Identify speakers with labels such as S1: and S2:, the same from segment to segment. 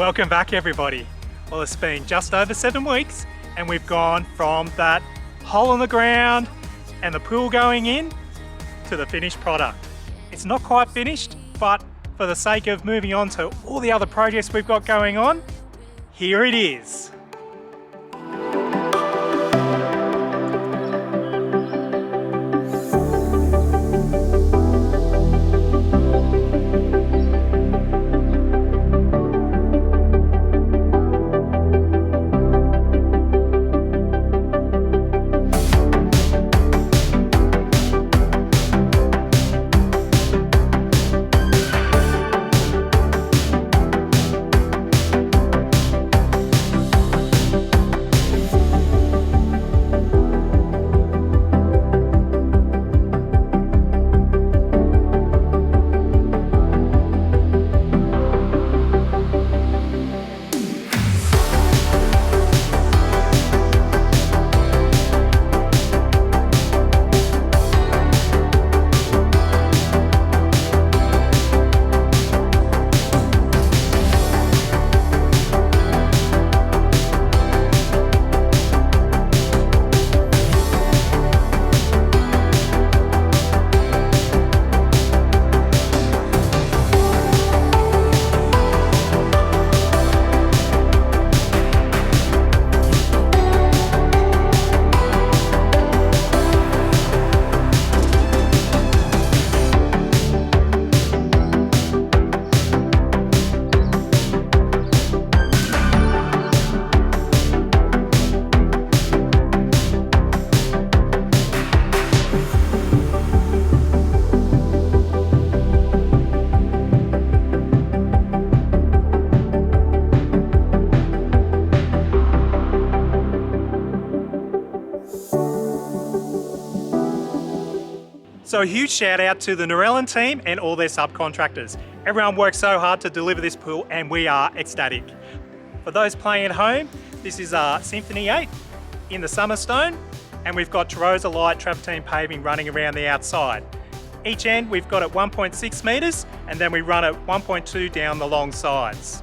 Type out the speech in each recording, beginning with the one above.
S1: Welcome back everybody. Well, it's been just over 7 weeks and we've gone from that hole in the ground and the pool going in to the finished product. It's not quite finished, but for the sake of moving on to all the other projects we've got going on, here it is. So a huge shout out to the Narellan team and all their subcontractors. Everyone worked so hard to deliver this pool and we are ecstatic. For those playing at home, this is Symphony 8 in the Summerstone, and we've got Tarosa Light travertine paving running around the outside. Each end we've got at 1.6 metres and then we run at 1.2 down the long sides.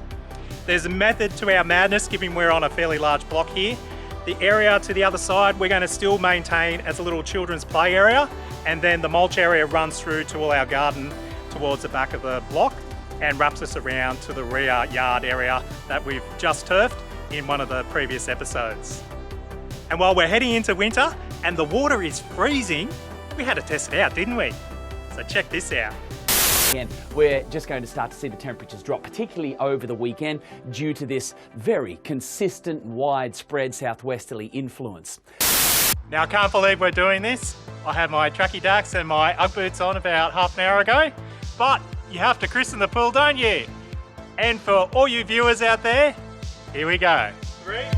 S1: There's a method to our madness given we're on a fairly large block here. The area to the other side we're going to still maintain as a little children's play area, and then the mulch area runs through to all our garden towards the back of the block and wraps us around to the rear yard area that we've just turfed in one of the previous episodes. And while we're heading into winter and the water is freezing, we had to test it out, didn't we? So check this out.
S2: And we're just going to start to see the temperatures drop, particularly over the weekend, due to this very consistent, widespread southwesterly influence.
S1: Now I can't believe we're doing this. I had my tracky dacks and my Ugg boots on about half an hour ago, but you have to christen the pool, don't you? And for all you viewers out there, here we go. 3, 2, 1.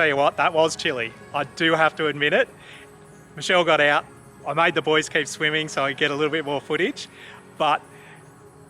S1: tell you what, that was chilly. I do have to admit it. Michelle got out. I made the boys keep swimming so I get a little bit more footage, but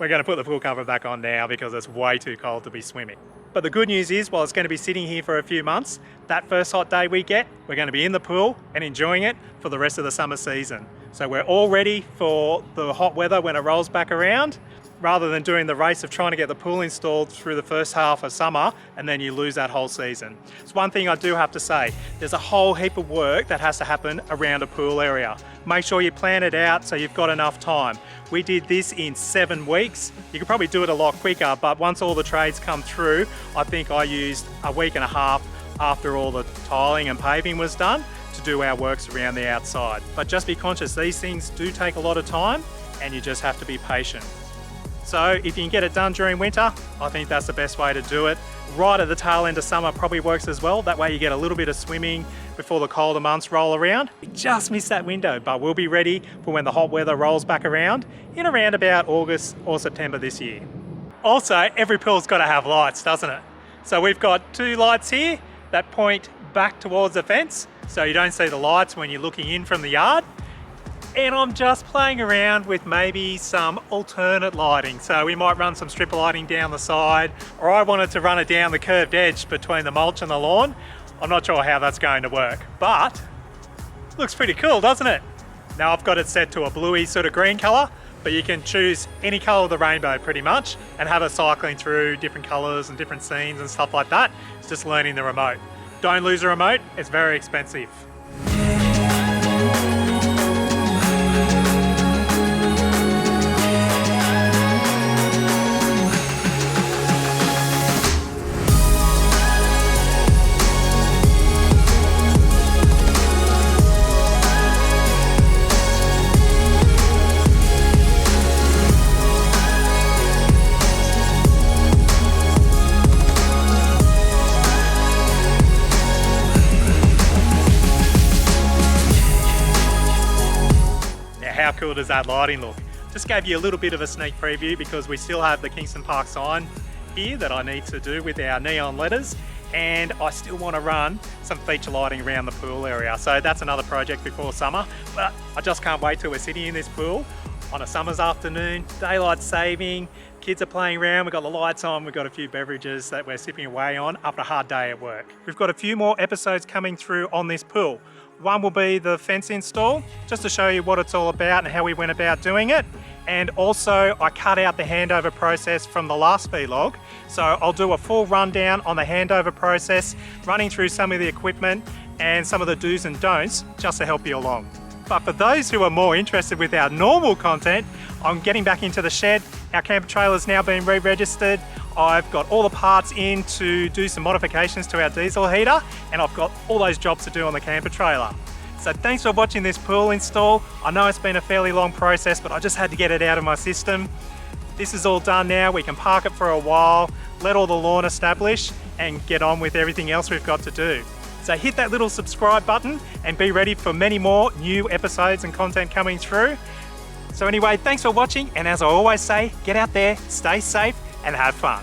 S1: we're going to put the pool cover back on now because it's way too cold to be swimming. But the good news is, while it's going to be sitting here for a few months, that first hot day we get, we're going to be in the pool and enjoying it for the rest of the summer season. So we're all ready for the hot weather when it rolls back around, rather than doing the race of trying to get the pool installed through the first half of summer and then you lose that whole season. It's one thing I do have to say, there's a whole heap of work that has to happen around a pool area. Make sure you plan it out so you've got enough time. We did this in 7 weeks. You could probably do it a lot quicker, but once all the trades come through, I think I used a week and a half after all the tiling and paving was done to do our works around the outside. But just be conscious, these things do take a lot of time and you just have to be patient. So if you can get it done during winter, I think that's the best way to do it. Right at the tail end of summer probably works as well. That way you get a little bit of swimming before the colder months roll around. We just missed that window, but we'll be ready for when the hot weather rolls back around in around about August or September this year. Also, every pool's got to have lights, doesn't it? So we've got 2 lights here that point back towards the fence, so you don't see the lights when you're looking in from the yard. And I'm just playing around with maybe some alternate lighting. So we might run some strip lighting down the side, or I wanted to run it down the curved edge between the mulch and the lawn. I'm not sure how that's going to work, but looks pretty cool, doesn't it? Now I've got it set to a bluey sort of green color, but you can choose any color of the rainbow pretty much and have it cycling through different colors and different scenes and stuff like that. It's just learning the remote. Don't lose a remote, it's very expensive. How cool does that lighting look? Just gave you a little bit of a sneak preview because we still have the Kingston Park sign here that I need to do with our neon letters, and I still want to run some feature lighting around the pool area. So that's another project before summer, but I just can't wait till we're sitting in this pool on a summer's afternoon, daylight saving, kids are playing around, we've got the lights on, we've got a few beverages that we're sipping away on after a hard day at work. We've got a few more episodes coming through on this pool. One will be the fence install, just to show you what it's all about and how we went about doing it. And also I cut out the handover process from the last vlog. So I'll do a full rundown on the handover process, running through some of the equipment and some of the do's and don'ts, just to help you along. But for those who are more interested with our normal content, I'm getting back into the shed. Our camper trailer's now been re-registered. I've got all the parts in to do some modifications to our diesel heater, and I've got all those jobs to do on the camper trailer. So thanks for watching this pool install. I know it's been a fairly long process, but I just had to get it out of my system. This is all done now. We can park it for a while, let all the lawn establish, and get on with everything else we've got to do. So hit that little subscribe button and be ready for many more new episodes and content coming through. So anyway, thanks for watching, and as I always say, get out there, stay safe and have fun.